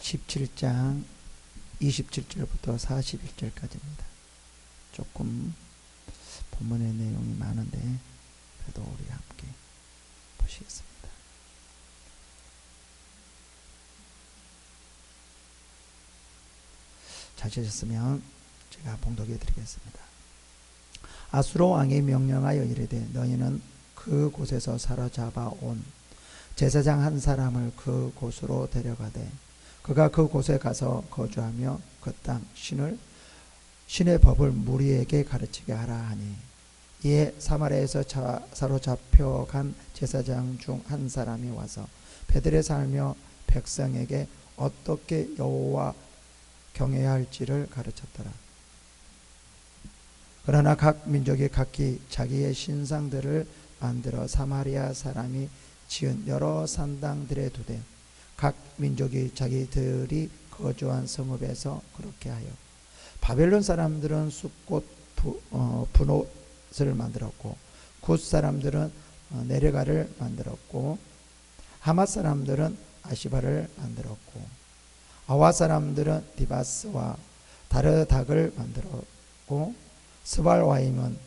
17장 27절부터 41절까지입니다. 조금 본문의 내용이 많은데 그래도 우리 함께 보시겠습니다. 잘 찾으셨으면 제가 봉독해 드리겠습니다. 아수르 왕이 명령하여 이르되 너희는 그 곳에서 사로잡아 온 제사장 한 사람을 그 곳으로 데려가되 그가 그 곳에 가서 거주하며 그 땅 신의 법을 무리에게 가르치게 하라 하니 이에 사마리아에서 사로잡혀간 제사장 중 한 사람이 와서 베들에 살며 백성에게 어떻게 여호와 경외해야 할지를 가르쳤더라. 그러나 각 민족이 각기 자기의 신상들을 만들어 사마리아 사람이 지은 여러 산당들에 두되 각 민족이 자기들이 거주한 성읍에서 그렇게 하여 바벨론 사람들은 숫꽃 분옷을 만들었고 굿 사람들은 네레가를 만들었고 하맛 사람들은 아시바를 만들었고 아와 사람들은 디바스와 다르닥을 만들었고 스발와임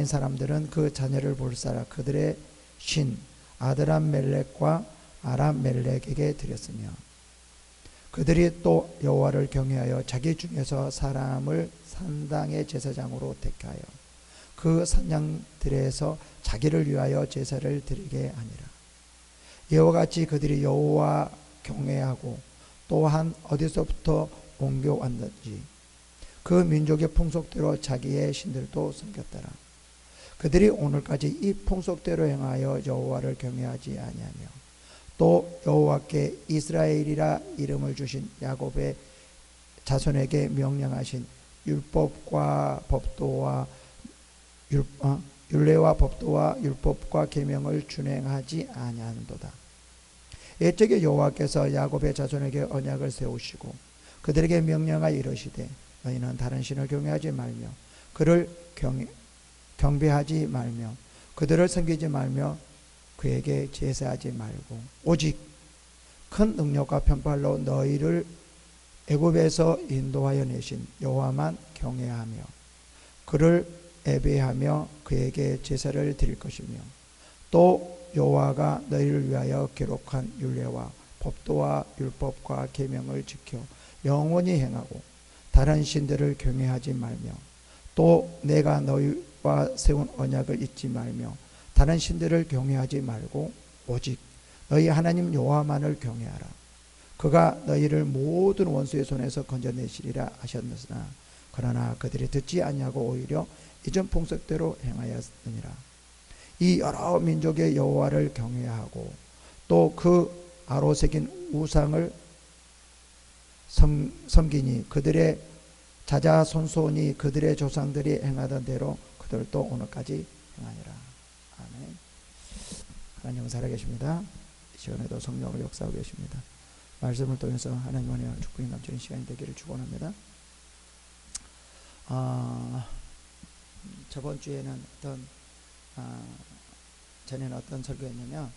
사람들은 그 자녀를 볼사라 그들의 신 아드람멜렉과 아람멜렉에게 드렸으며 그들이 또 여호와를 경외하여 자기 중에서 사람을 산당의 제사장으로 택하여 그 산양들에서 자기를 위하여 제사를 드리게 하니라. 이와 같이 그들이 여호와 경외하고 또한 어디서부터 옮겨왔는지 그 민족의 풍속대로 자기의 신들도 섬겼더라. 그들이 오늘까지 이 풍속대로 행하여 여호와를 경외하지 아니하며 또 여호와께 이스라엘이라 이름을 주신 야곱의 자손에게 명령하신 율법과 법도와 율례와 법도와 율법과 계명을 준행하지 아니하는도다. 옛적에 여호와께서 야곱의 자손에게 언약을 세우시고 그들에게 명령하여 이르시되 너희는 다른 신을 경외하지 말며 그를 경배하지 말며 그들을 섬기지 말며 그에게 제사하지 말고 오직 큰 능력과 편팔로 너희를 애굽에서 인도하여 내신 여호와만 경외하며 그를 예배하며 그에게 제사를 드릴 것이며 또 여호와가 너희를 위하여 기록한 율례와 법도와 율법과 계명을 지켜 영원히 행하고 다른 신들을 경외하지 말며 또 내가 너희와 세운 언약을 잊지 말며 다른 신들을 경외하지 말고 오직 너희 하나님 여호와만을 경외하라. 그가 너희를 모든 원수의 손에서 건져내시리라 하셨으나 그러나 그들이 듣지 아니하고 오히려 이전 풍속대로 행하였느니라. 이 여러 민족의 여호와를 경외하고 또 그 아로 새긴 우상을 섬기니 그들의 자자손손이 그들의 조상들이 행하던 대로 그들도 오늘까지 행하니라. 아멘. 하나님은 살아계십니다. 이 시간에도 성령으로 역사하고 계십니다. 말씀을 통해서 하나님의 은혜와 축복이 넘치는 시간이 되기를 축원합니다. 저번 주에는 전에는 어떤 설교였냐면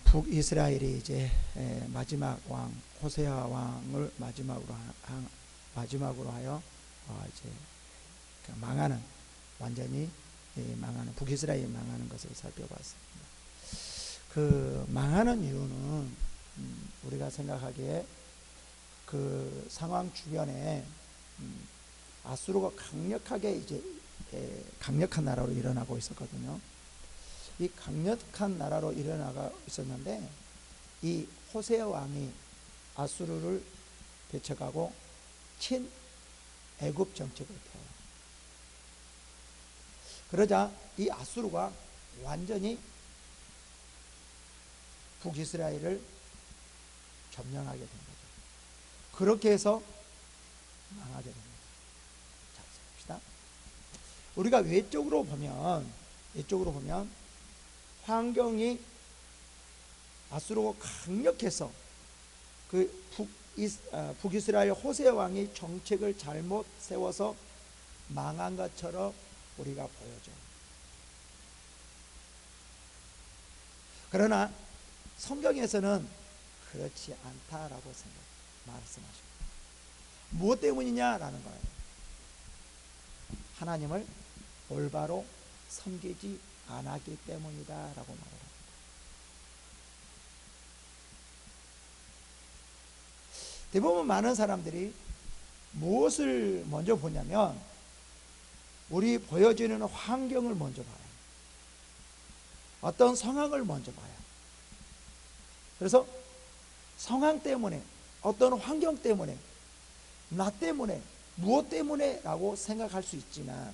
북이스라엘이 이제 마지막 왕 호세아 왕을 마지막으로 하여 이제 망하는 완전히 망하는 북이스라엘이 망하는 것을 살펴봤습니다. 그 망하는 이유는 우리가 생각하기에 그 상황 주변에 아수르가 강력하게 이제 강력한 나라로 일어나고 있었거든요. 이 강력한 나라로 일어나고 있었는데 이 호세아 왕이 아수르를 배척하고 친애굽 정책을 펴요. 그러자 이 아수르가 완전히 북이스라엘을 점령하게 된 거죠. 그렇게 해서 망하게 됩니다. 자, 봅시다. 우리가 외적으로 보면 환경이 아수르가 강력해서 그 북이스라엘 호세아 왕이 정책을 잘못 세워서 망한 것처럼 우리가 보여져요. 그러나 성경에서는 그렇지 않다라고 말씀하십니다. 무엇 때문이냐라는 거예요. 하나님을 올바로 섬기지 않았기 때문이다라고 말을 합니다. 대부분 많은 사람들이 무엇을 먼저 보냐면 우리 보여지는 환경을 먼저 봐요. 어떤 상황을 먼저 봐요. 그래서 상황 때문에, 어떤 환경 때문에, 나 때문에, 무엇 때문에 라고 생각할 수 있지만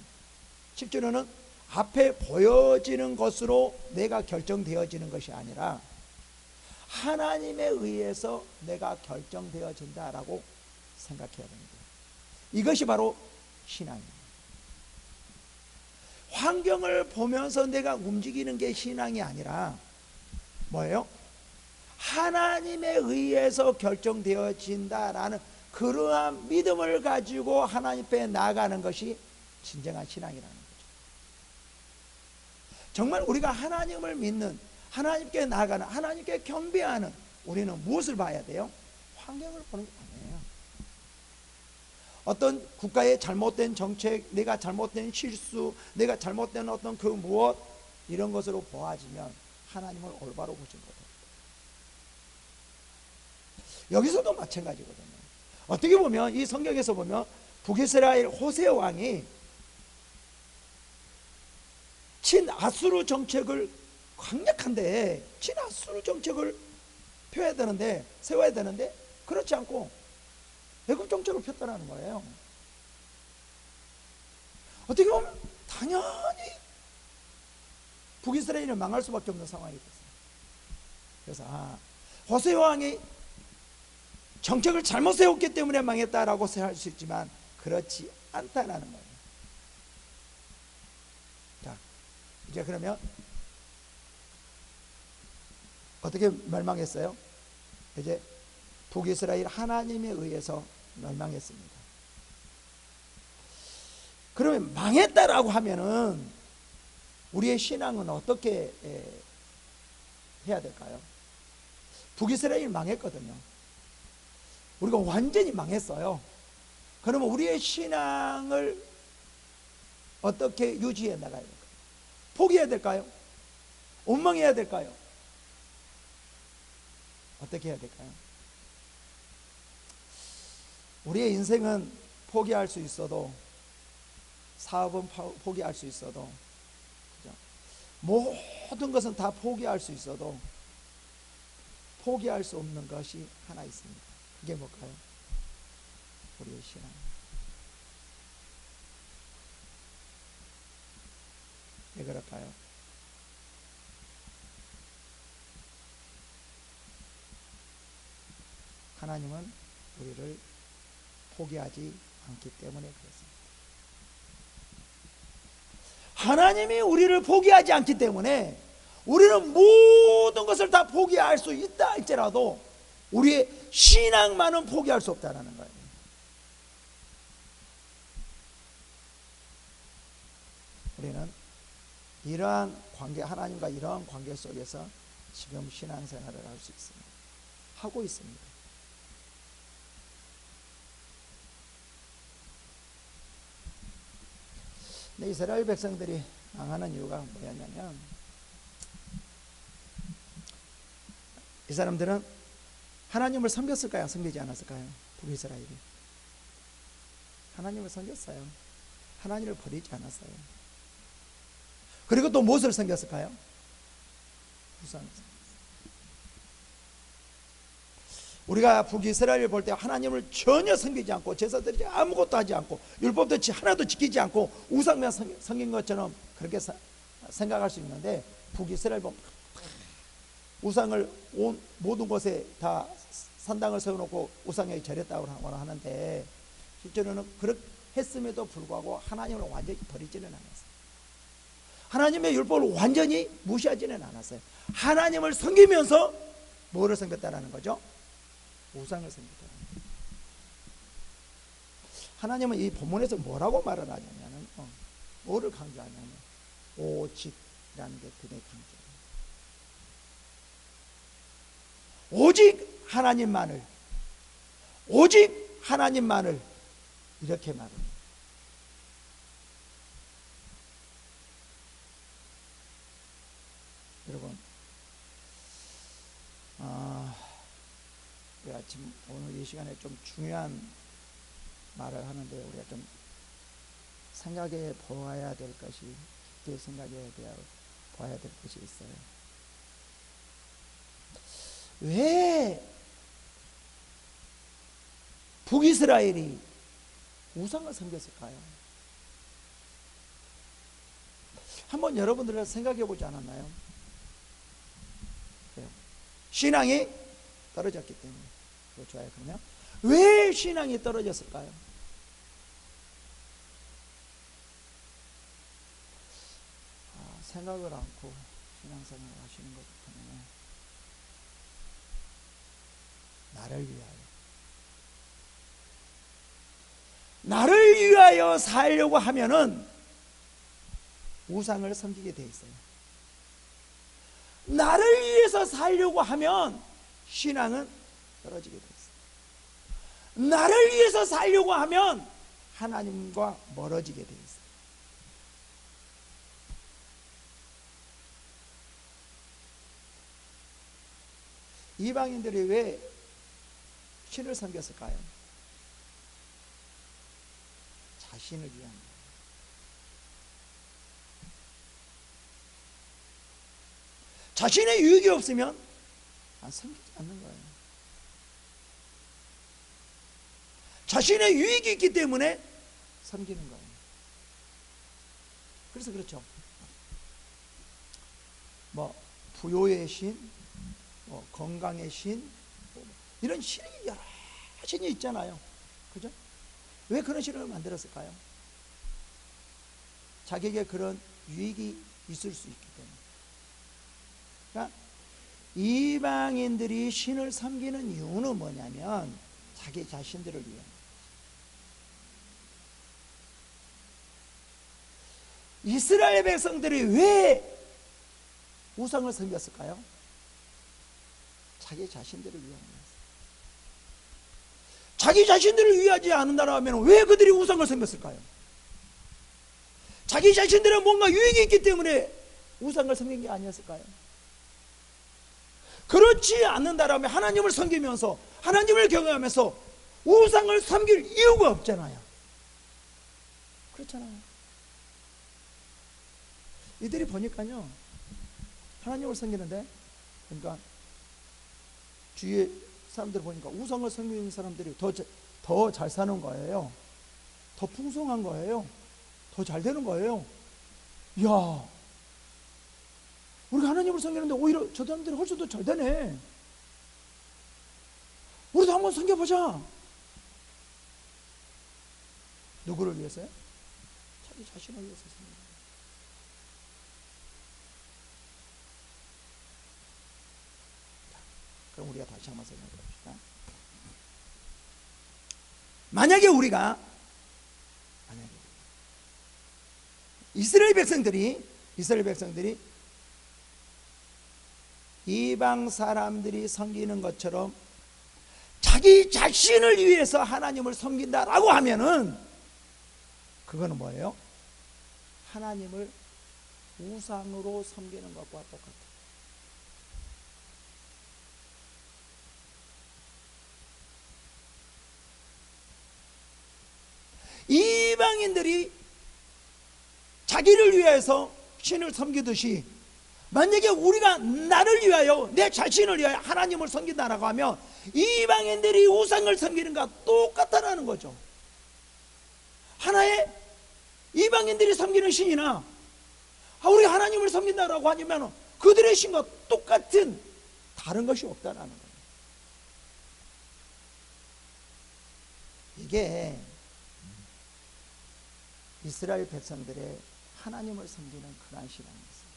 실제로는 앞에 보여지는 것으로 내가 결정되어지는 것이 아니라 하나님에 의해서 내가 결정되어진다라고 생각해야 됩니다. 이것이 바로 신앙입니다. 환경을 보면서 내가 움직이는 게 신앙이 아니라 뭐예요? 하나님에 의해서 결정되어진다라는 그러한 믿음을 가지고 하나님 앞에 나아가는 것이 진정한 신앙이라는 거죠. 정말 우리가 하나님을 믿는, 하나님께 나아가는, 하나님께 경배하는 우리는 무엇을 봐야 돼요? 환경을 보는 게 아니에요. 어떤 국가의 잘못된 정책, 내가 잘못된 실수, 내가 잘못된 어떤 그 무엇 이런 것으로 보아지면 하나님을 올바로 보지 못합니다. 여기서도 마찬가지거든요. 어떻게 보면 이 성경에서 보면 북이스라엘 호세 왕이 친아수르 정책을 강력한데 친아수르 정책을 세워야 되는데 그렇지 않고 애굽 정책을 폈다는 거예요. 어떻게 보면 당연히 북이스라엘이 망할 수밖에 없는 상황이 됐어요. 그래서 호세 왕이 정책을 잘못 세웠기 때문에 망했다라고 생각할 수 있지만 그렇지 않다라는 거예요. 자, 이제 그러면 어떻게 멸망했어요? 이제 북이스라엘 하나님에 의해서 멸망했습니다. 그러면 망했다라고 하면은 우리의 신앙은 어떻게 해야 될까요? 북이스라엘이 망했거든요. 우리가 완전히 망했어요. 그러면 우리의 신앙을 어떻게 유지해 나가야 될까요? 포기해야 될까요? 원망해야 될까요? 어떻게 해야 될까요? 우리의 인생은 포기할 수 있어도, 사업은 포기할 수 있어도, 그죠? 모든 것은 다 포기할 수 있어도 포기할 수 없는 것이 하나 있습니다. 그게 뭘까요? 우리의 신앙. 왜 그럴까요? 하나님은 우리를 포기하지 않기 때문에 그렇습니다. 하나님이 우리를 포기하지 않기 때문에 우리는 모든 것을 다 포기할 수 있다 할지라도 우리의 신앙만은 포기할 수 없다는 거예요. 우리는 이러한 관계, 하나님과 이러한 관계 속에서 지금 신앙생활을 할 수 있습니다. 하고 있습니다. 근데 이스라엘 백성들이 망하는 이유가 뭐였냐면 이 사람들은 하나님을 섬겼을까요? 섬기지 않았을까요? 북이스라엘이 하나님을 섬겼어요. 하나님을 버리지 않았어요. 그리고 또 무엇을 섬겼을까요? 우상을 섬겼어요. 우리가 북이스라엘을 볼 때 하나님을 전혀 섬기지 않고 제사 드리지 아무것도 하지 않고 율법도 하나도 지키지 않고 우상만 섬긴 것처럼 그렇게 생각할 수 있는데 북이스라엘 보면 우상을 온 모든 곳에 다 산당을 세워놓고 우상에 절했다고 하는데 실제로는 그렇게 했음에도 불구하고 하나님을 완전히 버리지는 않았어요. 하나님의 율법을 완전히 무시하지는 않았어요. 하나님을 섬기면서 뭐를 섬겼다라는 거죠? 우상을 섬겼다는 거예요. 하나님은 이 본문에서 뭐라고 말을 하냐면 뭐를 강조하냐면 오직이라는 게 굉장히 강조해요. 오직 하나님만을, 오직 하나님만을, 이렇게 말합니다. 여러분, 우리가 지금 오늘 이 시간에 좀 중요한 말을 하는데 우리가 좀 생각해 보아야 될 것이, 깊게 생각해 보아야 될 것이 있어요. 왜 북이스라엘이 우상을 섬겼을까요? 한번 여러분들 생각해 보지 않았나요? 신앙이 떨어졌기 때문에. 좋아요. 그러면 왜 신앙이 떨어졌을까요? 생각을 않고 신앙생활을 하시는 것 때문에 나를 위하여 살려고 하면은 우상을 섬기게 돼 있어요. 나를 위해서 살려고 하면 신앙은 떨어지게 돼 있어요. 나를 위해서 살려고 하면 하나님과 멀어지게 돼 있어요. 이방인들이 왜 신을 섬겼을까요? 자신을 위한 거예요. 자신의 유익이 없으면 섬기지 않는 거예요. 자신의 유익이 있기 때문에 섬기는 거예요. 그래서 그렇죠. 부요의 신, 건강의 신, 이런 신이 여러 신이 있잖아요. 그죠? 왜 그런 신을 만들었을까요? 자기에게 그런 유익이 있을 수 있기 때문에. 그러니까 이방인들이 신을 섬기는 이유는 뭐냐면 자기 자신들을 위한. 이스라엘 백성들이 왜 우상을 섬겼을까요? 자기 자신들을 위한 거예요. 자기 자신들을 위하지 않는다고 하면 왜 그들이 우상을 섬겼을까요? 자기 자신들은 뭔가 유익이 있기 때문에 우상을 섬긴 게 아니었을까요? 그렇지 않는다라면 하나님을 섬기면서 하나님을 경외하면서 우상을 섬길 이유가 없잖아요. 그렇잖아요. 이들이 보니까요, 하나님을 섬기는데, 그러니까 주위에 사람들 보니까 우상을 섬기는 사람들이 더 잘 사는 거예요. 더 풍성한 거예요. 더 잘 되는 거예요. 이야, 우리가 하나님을 섬기는데 오히려 저 사람들이 훨씬 더 잘 되네. 우리도 한번 섬겨보자. 누구를 위해서요? 자기 자신을 위해서 섬깁니다. 그럼 우리가 다시 한번 생각해 봅시다. 만약에 이스라엘 백성들이 이방 사람들이 섬기는 것처럼 자기 자신을 위해서 하나님을 섬긴다라고 하면은 그거는 뭐예요? 하나님을 우상으로 섬기는 것과 똑같아요. 이방인들이 자기를 위해서 신을 섬기듯이 만약에 우리가 나를 위하여 내 자신을 위하여 하나님을 섬긴다라고 하면 이방인들이 우상을 섬기는 것과 똑같다라는 거죠. 하나의 이방인들이 섬기는 신이나 우리가 하나님을 섬긴다라고 하면 그들의 신과 똑같은 다른 것이 없다라는 거예요. 이게 이스라엘 백성들의 하나님을 섬기는 그러한 신앙이었어요.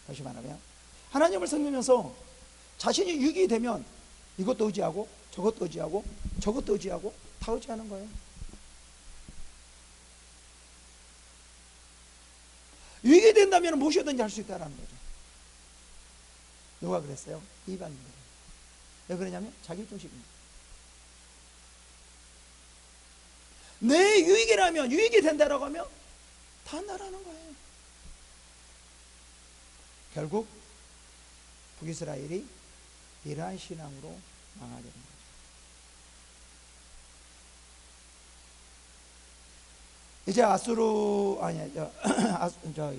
다시 말하면 하나님을 섬기면서 자신이 유익이 되면 이것도 의지하고 저것도 의지하고 저것도 의지하고 다 의지하는 거예요. 유익이 된다면 무엇이든지 할 수 있다는 거죠. 누가 그랬어요? 이방인들. 왜 그러냐면 자기중심입니다. 내 유익이라면, 유익이 된다라고 하면 다 한다라는 거예요. 결국 북이스라엘이 이러한 신앙으로 망하게 된 거죠.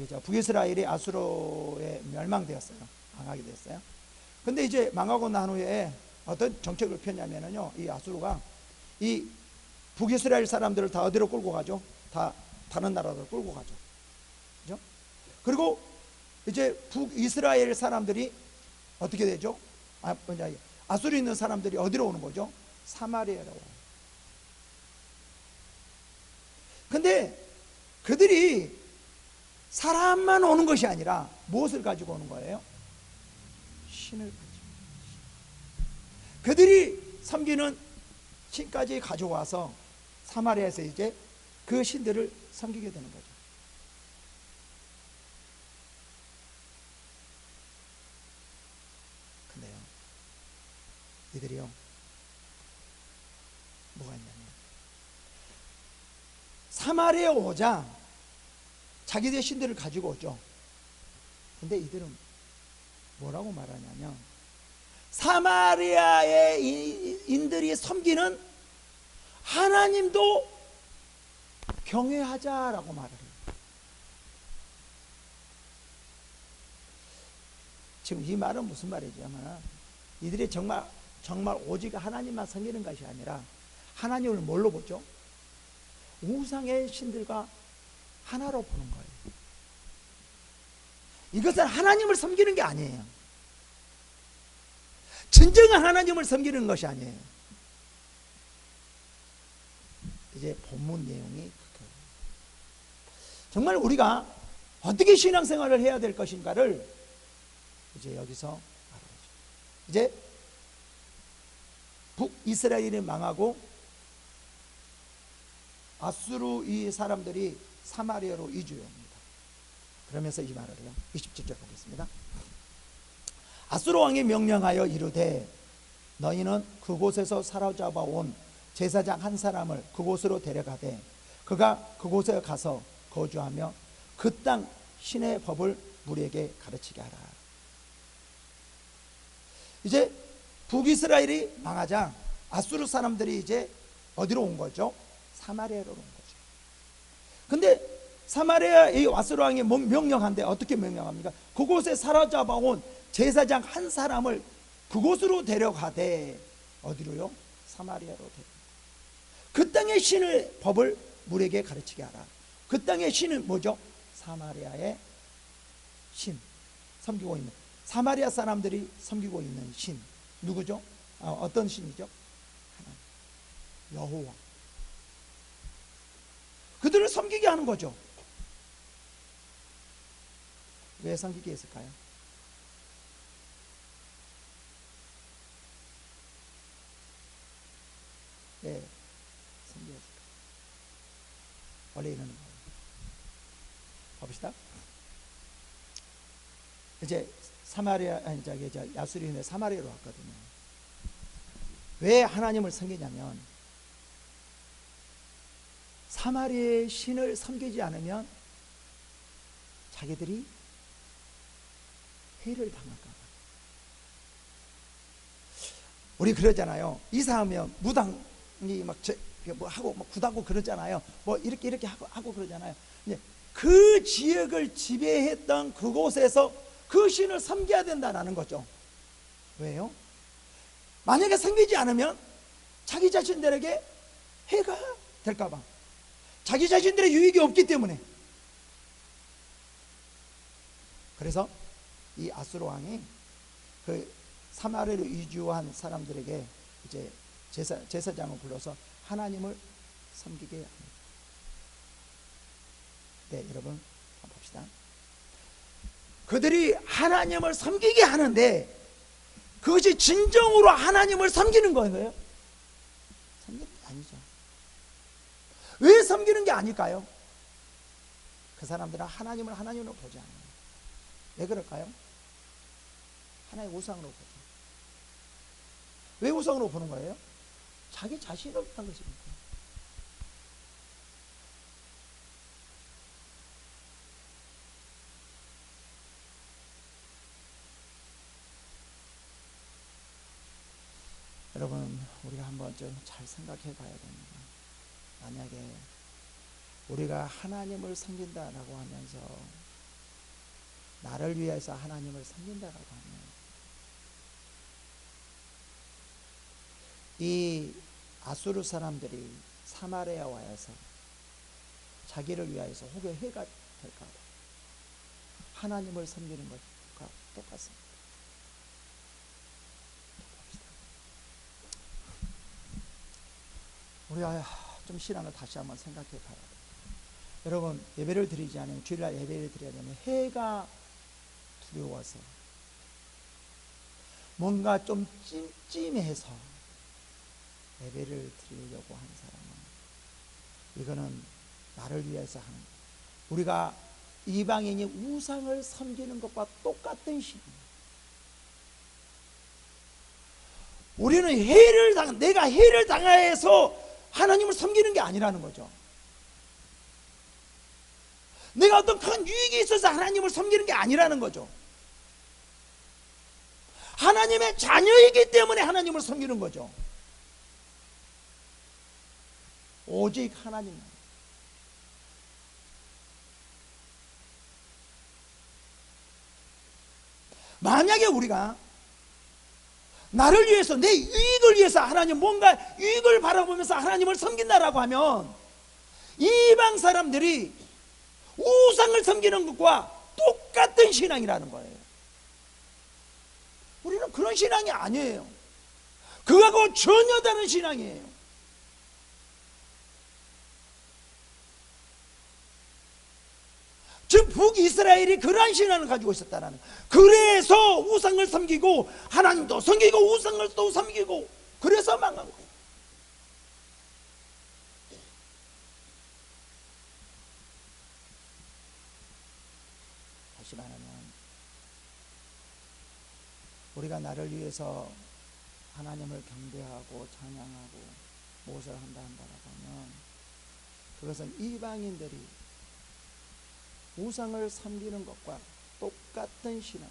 이제 북이스라엘이 아수르에 멸망되었어요. 망하게 됐어요. 근데 이제 망하고 난 후에 어떤 정책을 폈냐면요, 이 아수르가 이 북이스라엘 사람들을 다 어디로 끌고 가죠? 다 다른 나라로 끌고 가죠. 그죠? 그리고 이제 북이스라엘 사람들이 어떻게 되죠? 아수르에 있는 사람들이 어디로 오는 거죠? 사마리아로 와요. 근데 그들이 사람만 오는 것이 아니라 무엇을 가지고 오는 거예요? 신을 가지고. 그들이 섬기는 신까지 가져와서 사마리아에서 이제 그 신들을 섬기게 되는 거죠. 근데요, 이들이요, 뭐가 있냐면 사마리아에 오자 자기들의 신들을 가지고 오죠. 근데 이들은 뭐라고 말하냐면 사마리아의 인들이 섬기는 하나님도 경외하자라고 말을 해요. 지금 이 말은 무슨 말이냐면 이들이 정말 오직 하나님만 섬기는 것이 아니라 하나님을 뭘로 보죠? 우상의 신들과 하나로 보는 거예요. 이것은 하나님을 섬기는 게 아니에요. 진정한 하나님을 섬기는 것이 아니에요. 이제 본문 내용이 그거예요. 정말 우리가 어떻게 신앙생활을 해야 될 것인가를 이제 여기서 알아야죠. 이제 북이스라엘이 망하고 아수르 이 사람들이 사마리아로 이주합니다. 그러면서 이 말을 해요. 27절 보겠습니다. 아수르 왕이 명령하여 이르되 너희는 그곳에서 사로잡아 온 제사장 한 사람을 그곳으로 데려가되 그가 그곳에 가서 거주하며 그 땅 신의 법을 무리에게 가르치게 하라. 이제 북이스라엘이 망하자 아수르 사람들이 이제 어디로 온 거죠? 사마리아로 온 거죠. 근데 사마리아 이 아수르 왕이 명령한데 어떻게 명령합니까? 그곳에 사로잡아 온 제사장 한 사람을 그곳으로 데려가되 어디로요? 사마리아로 데려가되 그 땅의 신의 법을 무리에게 가르치게 하라. 그 땅의 신은 뭐죠? 사마리아의 신, 섬기고 있는 사마리아 사람들이 섬기고 있는 신 누구죠? 어떤 신이죠? 하나님, 여호와. 그들을 섬기게 하는 거죠. 왜 섬기게 했을까요? 왜 섬기게 했을까요? 원래 이러는 거예요. 봅시다. 이제 야수리인데 사마리아로 왔거든요. 왜 하나님을 섬기냐면 사마리아의 신을 섬기지 않으면 자기들이 해를 당할까 봐. 우리 그러잖아요. 이사하면 무당이 막 뭐 하고 뭐 굿하고 그러잖아요. 뭐 이렇게 하고 그러잖아요. 그 지역을 지배했던 그곳에서 그 신을 섬겨야 된다는 거죠. 왜요? 만약에 섬기지 않으면 자기 자신들에게 해가 될까 봐. 자기 자신들의 유익이 없기 때문에. 그래서 이 아수르 왕이 그 사마리아로 이주한 사람들에게 이제 제사장을 불러서 하나님을 섬기게 합니다. 네, 여러분 한번 봅시다. 그들이 하나님을 섬기게 하는데 그것이 진정으로 하나님을 섬기는 거예요? 섬기는 게 아니죠. 왜 섬기는 게 아닐까요? 그 사람들은 하나님을 하나님으로 보지 않아요. 왜 그럴까요? 하나의 우상으로 보죠. 왜 우상으로 보는 거예요? 자기 자신을 보는 것입니다. 여러분, 우리가 한번 좀 잘 생각해 봐야 됩니다. 만약에 우리가 하나님을 섬긴다라고 하면서 나를 위해서 하나님을 섬긴다라고 하면 이 아수르 사람들이 사마리아에 와서 자기를 위하여서 혹여 해가 될까 봐 하나님을 섬기는 것과 똑같습니다. 우리가 좀 신앙을 다시 한번 생각해 봐야 돼요. 여러분, 예배를 드리지 않으면, 주일날 예배를 드려야 되면 해가 두려워서 뭔가 좀 찜찜해서 예배를 드리려고 하는 사람은 이거는 나를 위해서 하는 거예요. 우리가 이방인이 우상을 섬기는 것과 똑같은 신이에요. 우리는 내가 해를 당해서 하나님을 섬기는 게 아니라는 거죠. 내가 어떤 큰 유익이 있어서 하나님을 섬기는 게 아니라는 거죠. 하나님의 자녀이기 때문에 하나님을 섬기는 거죠. 오직 하나님만. 만약에 우리가 나를 위해서, 내 유익을 위해서 하나님, 뭔가 유익을 바라보면서 하나님을 섬긴다라고 하면 이방 사람들이 우상을 섬기는 것과 똑같은 신앙이라는 거예요. 우리는 그런 신앙이 아니에요. 그거하고 전혀 다른 신앙이에요. 즉 북이스라엘이 그러한 신앙을 가지고 있었다는 거예요. 그래서 우상을 섬기고 하나님도 섬기고 우상을 또 섬기고 그래서 망한 거예요. 다시 말하면 우리가 나를 위해서 하나님을 경배하고 찬양하고 무엇을 한다고 하면 그것은 이방인들이 우상을 섬기는 것과 똑같은 신앙.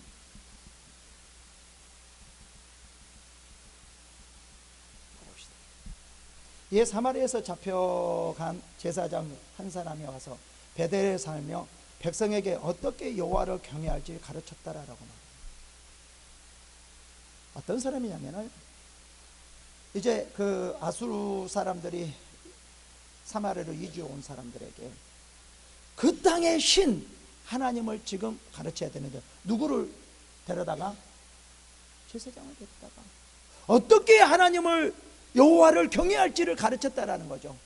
봅시다. 이에 사마리아에서 잡혀간 제사장 한 사람이 와서 베델에 살며 백성에게 어떻게 여호와를 경외할지 가르쳤다라고 말합니다. 어떤 사람이냐면은 이제 그 아수르 사람들이 사마리아로 이주해 온 사람들에게 그 땅의 신 하나님을 지금 가르쳐야 되는데 누구를 데려다가? 제사장을 데려다가 어떻게 하나님을 여호와를 경외할지를 가르쳤다라는 거죠.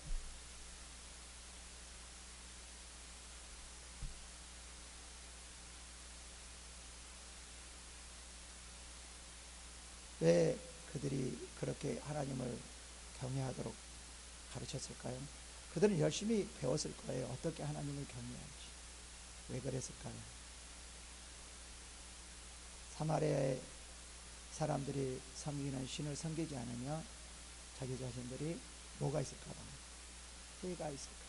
왜 그들이 그렇게 하나님을 경외하도록 가르쳤을까요? 그들은 열심히 배웠을 거예요. 어떻게 하나님을 경외할지. 왜 그랬을까요? 사마리아의 사람들이 섬기는 신을 섬기지 않으면 자기 자신들이 뭐가 있을까 봐. 해가 있을까.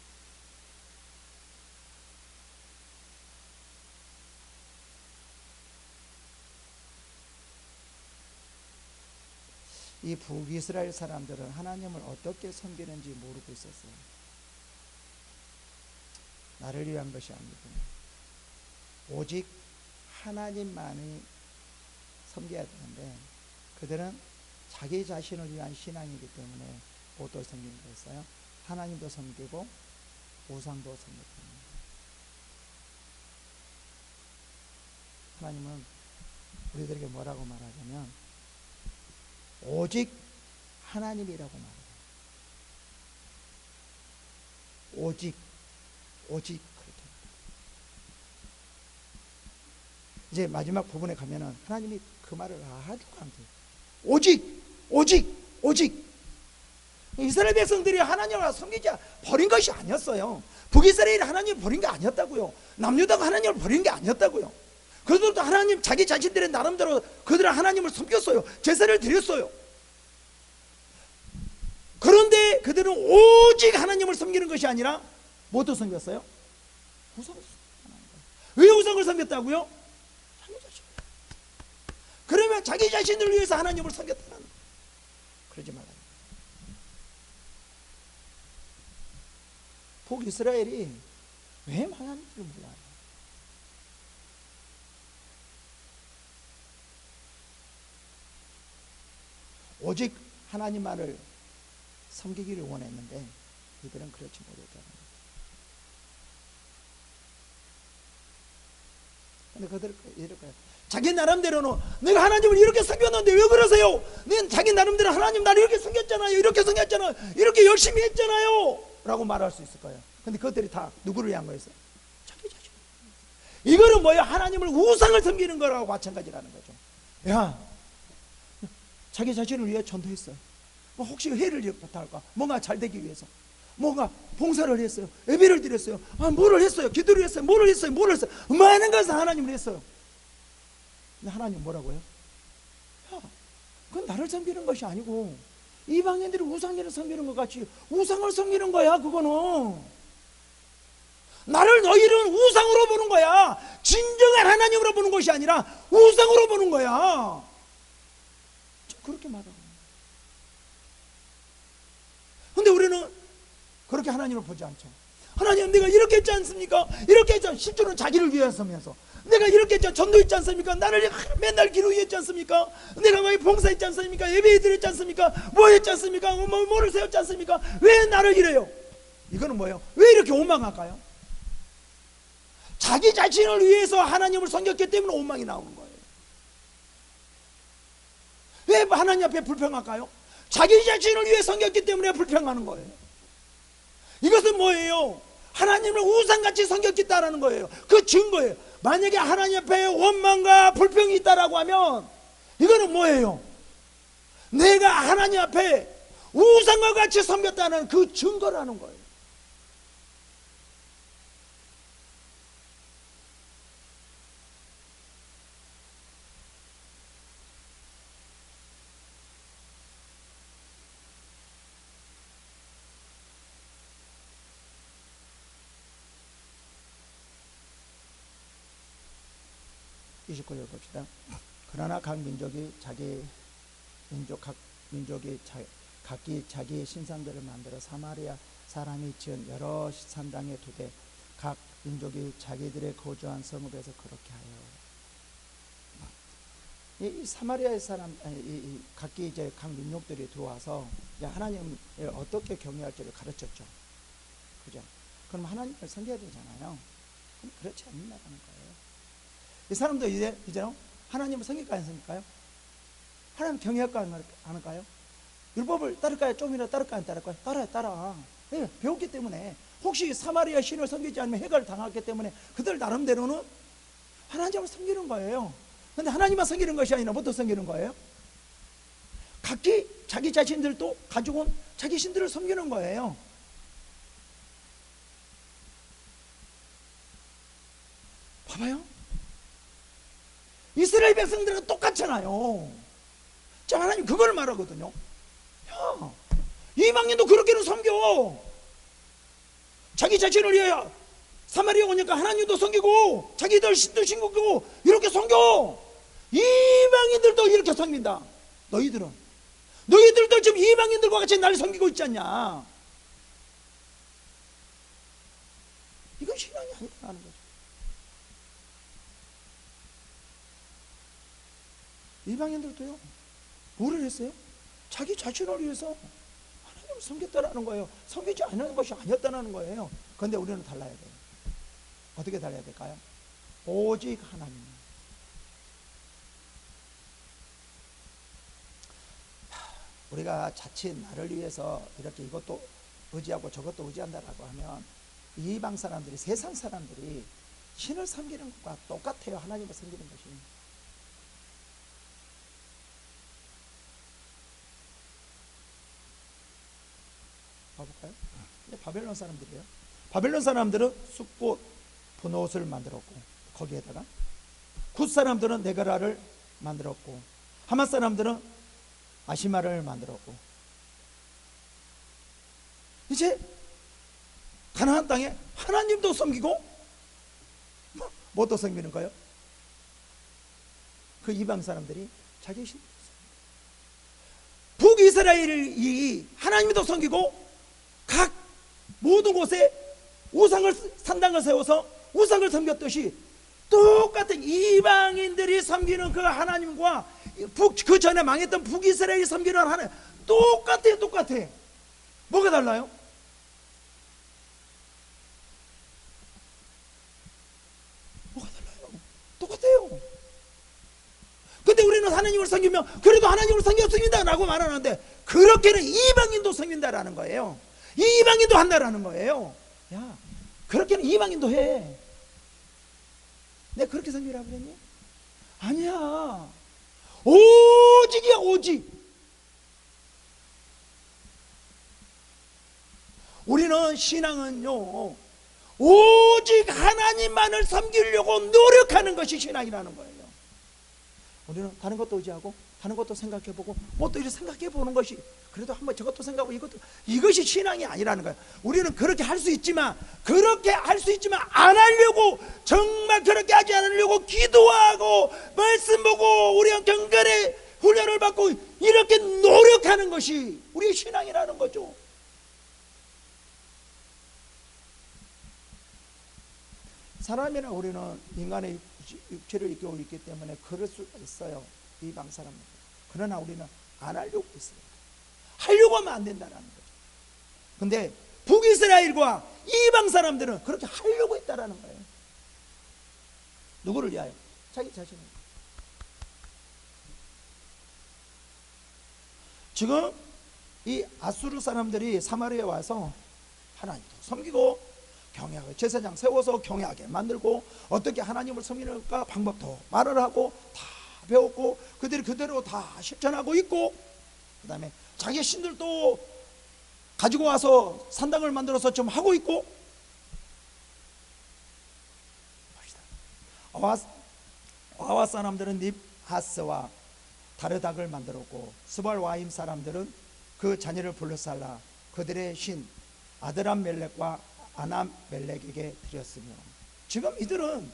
이 북이스라엘 사람들은 하나님을 어떻게 섬기는지 모르고 있었어요. 나를 위한 것이 아니고 오직 하나님만이 섬겨야 되는데 그들은 자기 자신을 위한 신앙이기 때문에 무엇도 섬기는 거였어요? 하나님도 섬기고 우상도 섬겼습니다. 하나님은 우리들에게 뭐라고 말하냐면 오직 하나님이라고 말해요. 오직 그렇게. 이제 마지막 부분에 가면은 하나님이 그 말을 아주 강조해요. 오직 이스라엘 백성들이 하나님을 섬기지 버린 것이 아니었어요. 북이스라엘이 하나님을 버린 게 아니었다고요. 남유다가 하나님을 버린 게 아니었다고요. 그들도 하나님, 자기 자신들의 나름대로 그들은 하나님을 섬겼어요. 제사를 드렸어요. 그런데 그들은 오직 하나님을 섬기는 것이 아니라 뭐도 섬겼어요? 우상을 섬겼다는 거예요. 왜 우상을 섬겼다고요? 자기 자신. 그러면 자기 자신을 위해서 하나님을 섬겼다는 거예요. 그러지 말아요. 북이스라엘이 왜 망하는지를 몰라요. 오직 하나님만을 섬기기를 원했는데 이들은 그렇지 못했다는 거예요. 근데 그들 이럴 거예요. 자기 나름대로는 내가 하나님을 이렇게 섬겼는데 왜 그러세요? 네 자기 나름대로 하나님 나를 이렇게 섬겼잖아요. 이렇게 섬겼잖아요. 이렇게 열심히 했잖아요. 라고 말할 수 있을 거예요. 근데 그것들이 다 누구를 위한 거였어요? 자기 자신. 이거는 뭐예요? 하나님을 우상을 섬기는 거라고 마찬가지라는 거죠. 야, 자기 자신을 위해 전도했어요. 뭐 혹시 회를 할까? 뭔가 잘 되기 위해서. 뭔가 봉사를 했어요. 예배를 드렸어요. 뭐를 했어요? 기도를 했어요. 뭐를 했어요? 많은 것을 하나님을 했어요. 근데 하나님 뭐라고요? 야, 그건 나를 섬기는 것이 아니고 이방인들이 우상을 섬기는 것 같이 우상을 섬기는 거야. 그거는 나를 너희는 우상으로 보는 거야. 진정한 하나님으로 보는 것이 아니라 우상으로 보는 거야. 그렇게 말하고. 근데 우리는 그렇게 하나님을 보지 않죠. 하나님, 내가 이렇게 했지 않습니까? 이렇게 했지 않습니까? 실제로는 자기를 위해서면서 내가 이렇게 했지, 전도했지 않습니까? 나를 맨날 기도했지 않습니까? 내가 왜 봉사했지 않습니까? 예배 드렸지 않습니까? 뭐 했지 않습니까? 뭐를 세웠지 않습니까? 왜 나를 이래요? 이거는 뭐예요? 왜 이렇게 원망할까요? 자기 자신을 위해서 하나님을 섬겼기 때문에 원망이 나오는 거예요. 왜 하나님 앞에 불평할까요? 자기 자신을 위해 섬겼기 때문에 불평하는 거예요. 이것은 뭐예요? 하나님을 우상같이 섬겼겠다라는 거예요. 그 증거예요. 만약에 하나님 앞에 원망과 불평이 있다라고 하면 이거는 뭐예요? 내가 하나님 앞에 우상과 같이 섬겼다는 그 증거라는 거예요. (29절) 봅시다. 그러나 각 민족이 각 민족이 각기 자기의 신상들을 만들어 사마리아 사람이 지은 여러 산당에 두되 각 민족이 자기들의 거주한 성읍에서 그렇게 하여. 이 사마리아의 사람, 각기 이제 각 민족들이 들어와서 하나님을 어떻게 경외할지를 가르쳤죠. 그죠? 그럼 하나님을 섬겨야 되잖아요. 그럼 그렇지 않는다는 거예요. 이 사람도 이제 하나님을 섬길까요, 안 섬길까요? 하나님 경외할까요, 안 할까요? 율법을 따를까요? 좀이라도 따를까요, 안 따를까요? 따라. 네, 배웠기 때문에. 혹시 사마리아 신을 섬기지 않으면 해갈 당했기 때문에 그들 나름대로는 하나님을 섬기는 거예요. 근데 하나님만 섬기는 것이 아니라 뭐도 섬기는 거예요? 각기 자기 자신들도 가지고 온 자기 신들을 섬기는 거예요. 봐봐요. 이스라엘 백성들은 똑같잖아요. 자, 하나님 그걸 말하거든요. 야, 이방인도 그렇게는 섬겨. 자기 자신을 위해 사마리아 오니까 하나님도 섬기고 자기들 신도 신고 이렇게 섬겨. 이방인들도 이렇게 섬긴다. 너희들도 지금 이방인들과 같이 날 섬기고 있지 않냐. 이건 신앙이 아니라는 거죠. 이방인들도요, 뭐를 했어요? 자기 자신을 위해서 하나님을 섬겼다라는 거예요. 섬기지 않는 것이 아니었다는 거예요. 그런데 우리는 달라야 돼요. 어떻게 달라야 될까요? 오직 하나님. 우리가 자칫 나를 위해서 이렇게 이것도 의지하고 저것도 의지한다라고 하면 이방 사람들이, 세상 사람들이 신을 섬기는 것과 똑같아요. 하나님을 섬기는 것이. 봐볼까요? 바벨론 사람들이에요. 바벨론 사람들은 숫꽃 분옷을 만들었고 거기에다가 굿 사람들은 네가라를 만들었고 하맛 사람들은 아시마를 만들었고 이제 가나안 땅에 하나님도 섬기고 뭐도 섬기는 거예요? 그 이방 사람들이 자기 신 북이스라엘이 하나님도 섬기고 각 모든 곳에 우상을 산당을 세워서 우상을 섬겼듯이 똑같은 이방인들이 섬기는 그 하나님과 그 전에 망했던 북이스라엘이 섬기는 하나님 똑같아. 뭐가 달라요? 뭐가 달라요? 똑같아요. 근데 우리는 하나님을 섬기면 그래도 하나님을 섬겼습니다 라고 말하는데 그렇게는 이방인도 섬긴다라는 거예요. 이방인도 한다라는 거예요. 야, 그렇게는 이방인도 해. 내가 그렇게 섬기라고 그랬니? 아니야. 오직이야, 오직. 우리는 신앙은요, 오직 하나님만을 섬기려고 노력하는 것이 신앙이라는 거예요. 우리는 다른 것도 의지하고 다른 것도 생각해보고 뭐 또 이렇게 생각해보는 것이 그래도 한번 저것도 생각하고 이것이 신앙이 아니라는 거예요. 우리는 그렇게 할 수 있지만 안 하려고 정말 그렇게 하지 않으려고 기도하고 말씀 보고 우리가 경건의 훈련을 받고 이렇게 노력하는 것이 우리의 신앙이라는 거죠. 사람이나 우리는 인간의 육체를 입고 있기 때문에 그럴 수가 있어요. 이방 사람은. 그러나 우리는 안 하려고 있어요. 하려고 하면 안 된다는 거죠. 근데 북이스라엘과 이방 사람들은 그렇게 하려고 했다라는 거예요. 누구를 위하여? 자기 자신을. 지금 이 아수르 사람들이 사마리아에 와서 하나님도 섬기고 경외하게 제사장 세워서 경외하게 만들고 어떻게 하나님을 섬기는가 방법도 말을 하고 다 배웠고 그들이 그대로 다 실천하고 있고 그 다음에 자기 신들도 가지고 와서 산당을 만들어서 좀 하고 있고 아와 사람들은 닙하스와 다르닥을 만들었고 스발와임 사람들은 그 자녀를 불러살라 그들의 신 아드람멜렉과 아나멜렉에게 드렸으며 지금 이들은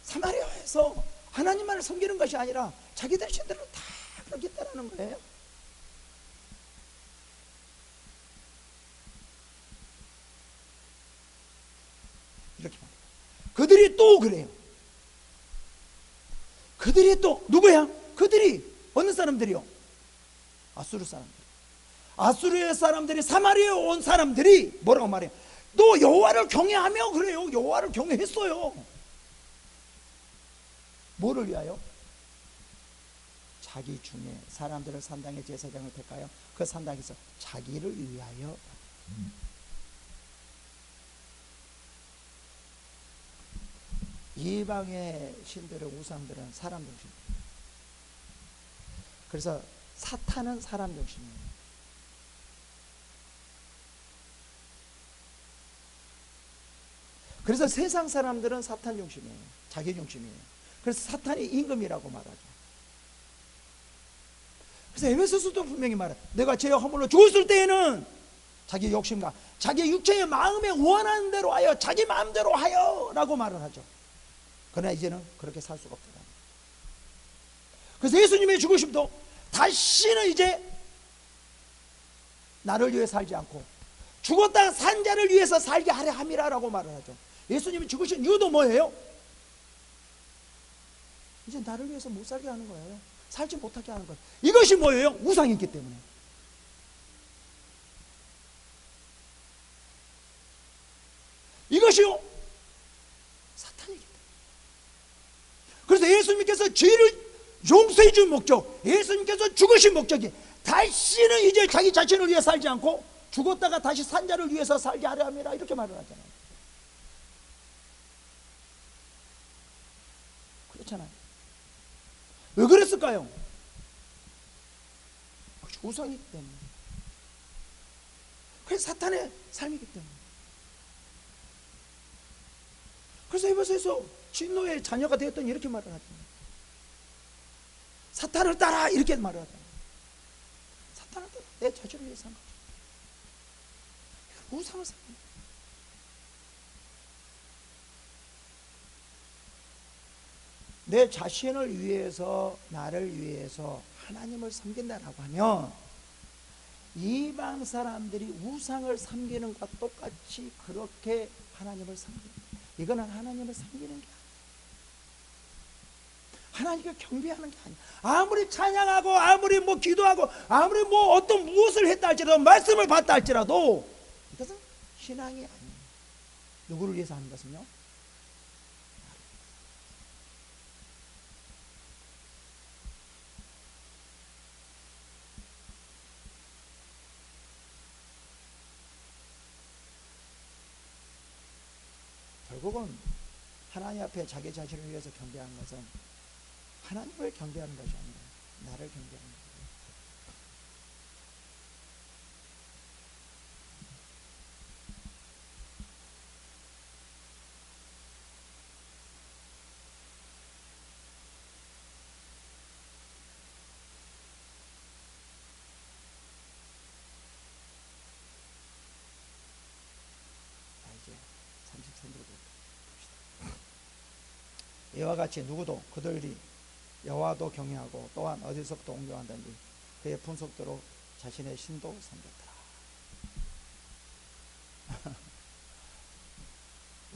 사마리아에서 하나님만을 섬기는 것이 아니라 자기들 신들을 다 그러겠다라는 거예요. 이렇게 말해요. 그들이 또 그래요. 그들이 또 누구야? 그들이 어느 사람들이요? 아수르 사람들. 아수르의 사람들이 사마리아에 온 사람들이 뭐라고 말해요? 너 여호와를 경외하며 그래요. 여호와를 경외했어요. 뭐를 위하여? 자기 중에 사람들을 산당의 제사장을 택하여 그 산당에서 자기를 위하여. 이방의 신들의 우상들은 사람 중심. 그래서 사탄은 사람 중심이에요. 그래서 세상 사람들은 사탄 중심이에요. 자기 중심이에요. 그래서 사탄이 임금이라고 말하죠. 그래서 에베소서도 분명히 말해요. 내가 죄와 허물로 죽었을 때에는 자기 욕심과 자기 육체의 마음에 원하는 대로 하여 자기 마음대로 하여 라고 말을 하죠. 그러나 이제는 그렇게 살 수가 없다. 그래서 예수님의 죽으심도 다시는 이제 나를 위해 살지 않고 죽었다 산 자를 위해서 살게 하려 함이라라고 말을 하죠. 예수님이 죽으신 이유도 뭐예요? 이제 나를 위해서 못 살게 하는 거예요. 살지 못하게 하는 거예요. 이것이 뭐예요? 우상이기 때문에. 이것이요? 사탄이기 때문에. 그래서 예수님께서 죄를 용서해 준 목적, 예수님께서 죽으신 목적이 다시는 이제 자기 자신을 위해 살지 않고 죽었다가 다시 산 자를 위해서 살게 하려 함이라 이렇게 말을 하잖아요. 그렇잖아요. 왜 그랬을까요? 우상이기 때문에. 그래서 사탄의 삶이기 때문에. 그래서 에베소에서 진노의 자녀가 되었더니 이렇게 말을 하죠. 사탄을 따라 이렇게 말을 하죠. 사탄을 따라 내 자신을 위해서 한 거죠. 우상을 섬기는 거예요. 내 자신을 위해서, 나를 위해서 하나님을 섬긴다라고 하면 이방 사람들이 우상을 섬기는 것과 똑같이 그렇게 하나님을 섬기는 거예요. 이거는 하나님을 섬기는 게 아니에요. 하나님을 경배하는 게 아니에요. 아무리 찬양하고 아무리 기도하고 아무리 어떤 무엇을 했다 할지라도, 말씀을 받다 할지라도 이것은 신앙이 아니에요. 누구를 위해서 하는 것은요? 결국은 하나님 앞에 자기 자신을 위해서 경배하는 것은 하나님을 경배하는 것이 아니라 나를 경배하는 거예요. 이제 33절을 봅시다. 이와 같이 누구도 그들이 여호와도 경외하고 또한 어디서부터 옮겨왔든지 그의 분속대로 자신의 신도 섬겼더라.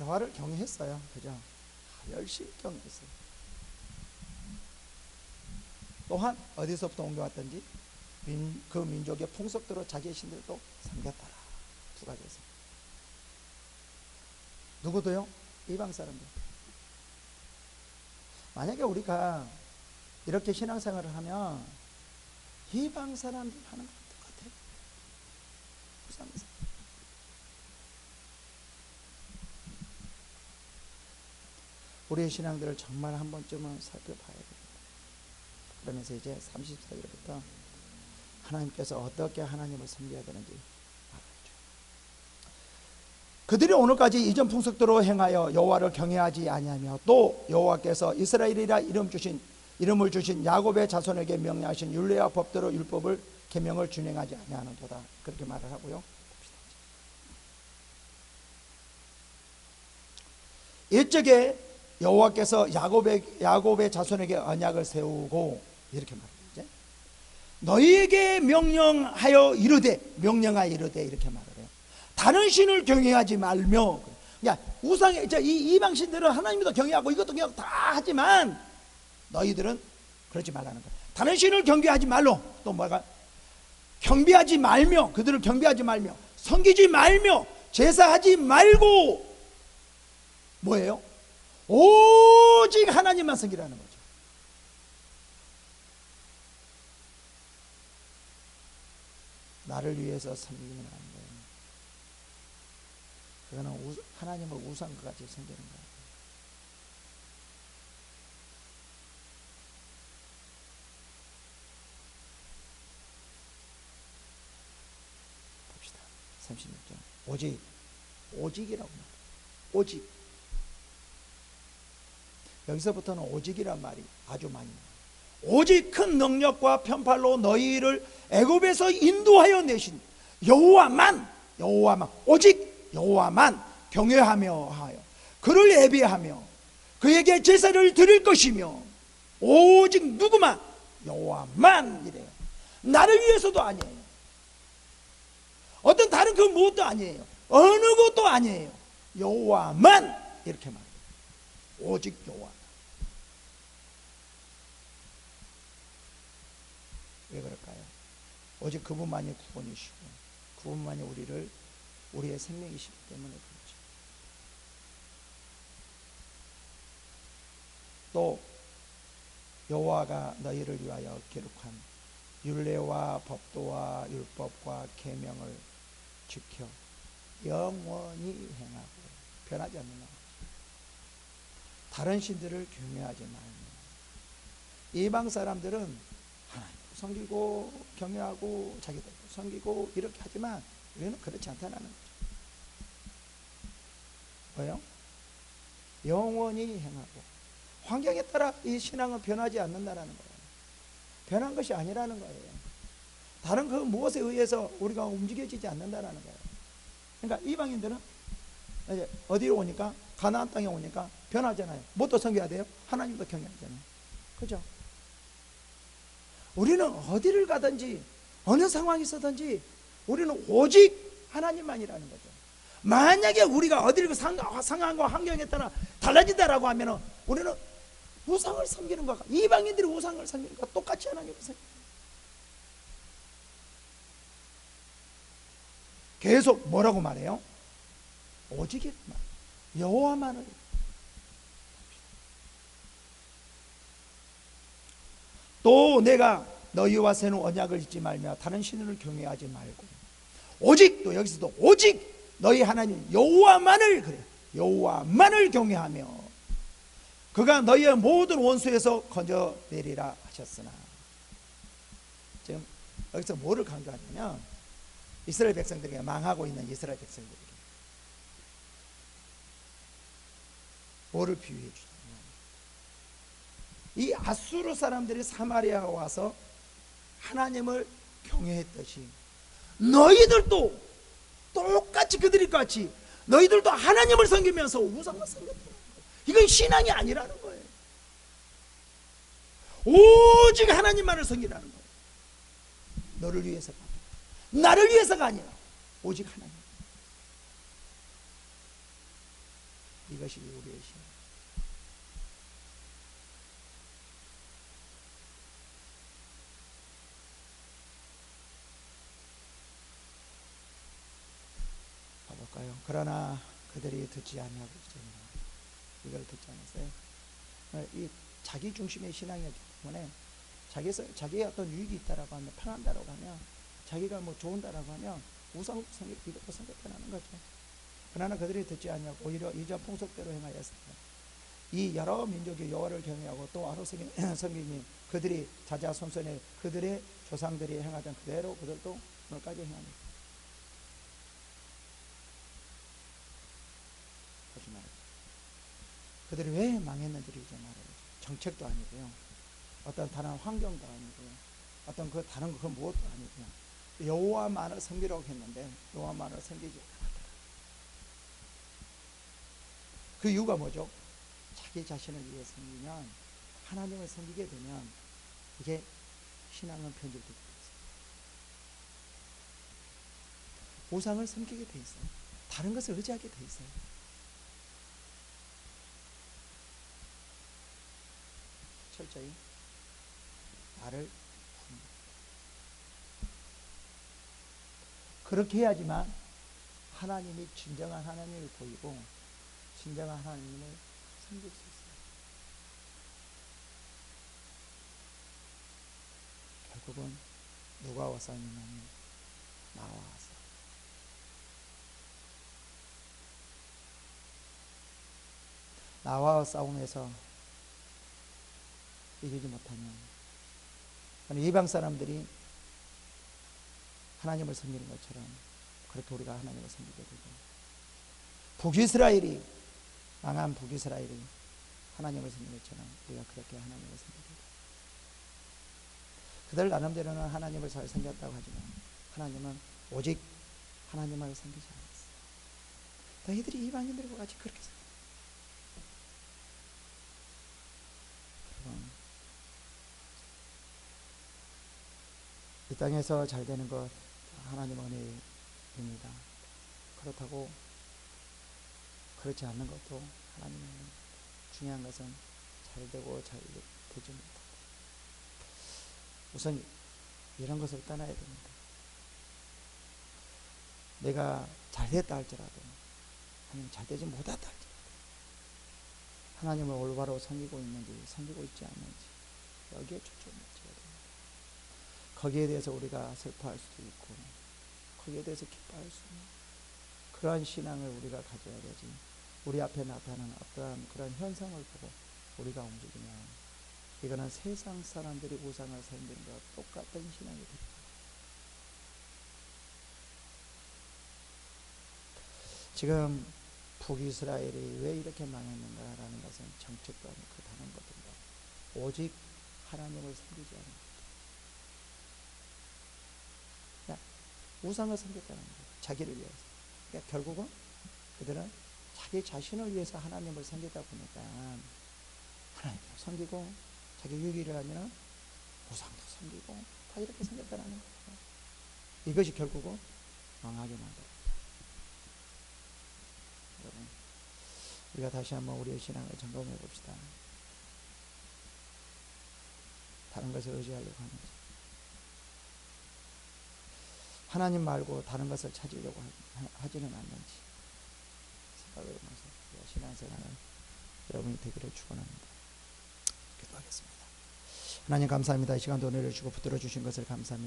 여호와를 경외했어요. 그죠? 열심히 경외했어요. 또한 어디서부터 옮겨왔든지 그 민족의 풍속대로 자기의 신들도 섬겼더라. 두 가지에서. 누구도요? 이방 사람들. 만약에 우리가 이렇게 신앙생활을 하면 이방 사람들 하는 것 똑같아요. 불쌍해서. 우리의 신앙들을 정말 한 번쯤은 살펴봐야 됩니다. 그러면서 이제 34절부터 하나님께서 어떻게 하나님을 섬겨야 되는지 말하죠. 그들이 오늘까지 이전 풍속대로 행하여 여호와를 경외하지 아니하며 또 여호와께서 이스라엘이라 이름을 주신 야곱의 자손에게 명령하신 율례와 법대로 율법을 계명을 준행하지 아니하는도다. 그렇게 말을 하고요. 일적에 여호와께서 야곱의 자손에게 언약을 세우고 이렇게 말해요. 너희에게 명령하여 이르되 이렇게 말을 해요. 다른 신을 경외하지 말며. 그러니까 우상의 이 이방 신들은 하나님도 경외하고 이것도 경외하고 다 하지만 너희들은 그러지 말라는 거예요. 다른 신을 경배하지 말로. 또 뭐가? 경배하지 말며, 그들을 경배하지 말며, 섬기지 말며, 제사하지 말고 뭐예요? 오직 하나님만 섬기라는 거죠. 나를 위해서 섬기면 안 돼요. 그거는 하나님을 우상같이 섬기는 거예요. 봅시다. 36절. 오직이라고 말해요. 오직. 여기서부터는 오직이란 말이 아주 많이 나와요. 오직 큰 능력과 편팔로 너희를 애굽에서 인도하여 내신 여호와만 오직 여호와만 경외하며 하여 그를 예배하며 그에게 제사를 드릴 것이며 오직 누구만? 여호와만 이래요. 나를 위해서도 아니에요. 어떤 다른 그 무엇도 아니에요. 어느 것도 아니에요. 여호와만 이렇게 말해요. 오직 여호와. 왜 그럴까요? 오직 그분만이 구원이시고 그분만이 우리의 생명이시기 때문에 그렇죠. 또 여호와가 너희를 위하여 기록한 율례와 법도와 율법과 계명을 지켜 영원히 행하고 변하지 않는 것. 다른 신들을 경외하지 말며. 이방 사람들은 하나님 섬기고 경외하고 자기들 섬기고 이렇게 하지만 우리는 그렇지 않다는 거죠. 왜요? 영원히 행하고, 환경에 따라 이 신앙은 변하지 않는다라는 거예요. 변한 것이 아니라는 거예요. 다른 그 무엇에 의해서 우리가 움직여지지 않는다라는 거예요. 그러니까 이방인들은 이제 어디로 오니까, 가나안 땅에 오니까 변하잖아요. 뭣도 섬겨야 돼요? 하나님도 경외하잖아요. 그죠? 우리는 어디를 가든지 어느 상황이 있어든지 우리는 오직 하나님만이라는 거죠. 만약에 우리가 어디를 상황과 환경에 따라 달라진다라고 하면 우리는 우상을 섬기는 것과, 이방인들이 우상을 섬기는 것과 똑같이 하나님을 섬깁니다. 계속 뭐라고 말해요? 오직 여호와만을. 또 내가 너희와 세는 언약을 잊지 말며 다른 신을 경외하지 말고 오직, 또 여기서도 오직 너희 하나님 여호와만을, 그래, 여호와만을 경외하며 그가 너희의 모든 원수에서 건져내리라 하셨으나. 지금 여기서 뭐를 강조하냐면 이스라엘 백성들에게, 망하고 있는 이스라엘 백성들에게 뭐를 비유해 주냐면, 이 아수르 사람들이 사마리아에 와서 하나님을 경외했듯이 너희들도 똑같이, 그들이 같이 너희들도 하나님을 섬기면서 우상을 섬겼다는 거예요. 이건 신앙이 아니라는 거예요. 오직 하나님만을 섬기라는 거예요. 너를 위해서가, 나를 위해서가 아니라 오직 하나님. 이것이 우리의 신앙. 가볼까요? 그러나 그들이 듣지 아니하고 있잖아요. 이걸 듣지 않았어요. 이 자기 중심의 신앙이었기 때문에 자기의 어떤 유익이 있다라고 하면, 편한다라고 하면, 자기가 뭐 좋은다라고 하면 우상 이것도 선택하는 거죠. 그러나 그들이 듣지 아니하고 오히려 이전 풍속대로 행하였습니다. 이 여러 민족이 여호와를 경외하고 또 아로 성경이 그들이 자자손손의 그들의 조상들이 행하던 그대로 그들도 오늘까지 행합니다. 보지 말아요. 그들이 왜 망했는지를 이제 말해요. 정책도 아니고요, 어떤 다른 환경도 아니고요, 어떤 그 다른 그 무엇도 아니고요, 여호와만을 섬기려고 했는데 여호와만을 섬기지 않았다. 그 이유가 뭐죠? 자기 자신을 위해 섬기면, 하나님을 섬기게 되면 이게 신앙은 편집되게 돼 있어요. 우상을 섬기게 돼 있어요. 다른 것을 의지하게 돼 있어요. 철저히 나를 그렇게 해야지만 하나님이 진정한 하나님을 보이고 진정한 하나님을 섬길 수 있어요. 결국은 누가와 싸우냐면 나와 싸워. 나와 싸움에서 이기지 못하면 이방 사람들이 하나님을 섬기는 것처럼 그렇게 우리가 하나님을 섬기게 되고, 북이스라엘이, 망한 북이스라엘이 하나님을 섬기는 것처럼 우리가 그렇게 하나님을 섬기게 되고, 그들 나름대로는 하나님을 잘 섬겼다고 하지만 하나님은 오직 하나님을 섬기지 않았어요. 너희들이 이방인들과 같이 그렇게 섬겨. 이 땅에서 잘 되는 것 하나님 은혜입니다. 그렇다고 그렇지 않는 것도 하나님의 은혜입니다. 중요한 것은 잘 되고 잘 되지 못하고, 우선 이런 것을 떠나야 됩니다. 내가 잘 됐다 할지라도, 아니면 잘 되지 못했다 할지라도 하나님을 올바로 섬기고 있는지 섬기고 있지 않는지 여기에 초점을 맞춰야 됩니다. 거기에 대해서 우리가 슬퍼할 수도 있고 거기에 대해서 기뻐할 수 있는 그러한 신앙을 우리가 가져야 되지, 우리 앞에 나타나는 어떠한 그런 현상을 보고 우리가 움직이면 이거는 세상 사람들이 우상을 섬기는 것과 똑같은 신앙이 됩니다. 지금 북이스라엘이 왜 이렇게 망했는가라는 것은 정책과 그 다른 것들과 오직 하나님을 섬기지 않는 것. 그냥 우상을 섬겼다는 거예요. 자기를 위해서. 그러니까 결국은 그들은 자기 자신을 위해서 하나님을 섬기다 보니까 하나님을 섬기고 자기 유기를 하면 우상도 섬기고 다 이렇게 섬겼다는 거예요. 이것이 결국은 망하게 만들어요. 여러분, 우리가 다시 한번 우리의 신앙을 점검해 봅시다. 다른 것을 의지하려고 하는지, 하나님 말고 다른 것을 찾으려고 하지는 않는지 생각을 해보면서 신앙생활을 여러분이 되기를 축원합니다. 기도하겠습니다. 하나님 감사합니다. 이 시간도 은혜를 주고 붙들어 주신 것을 감사합니다.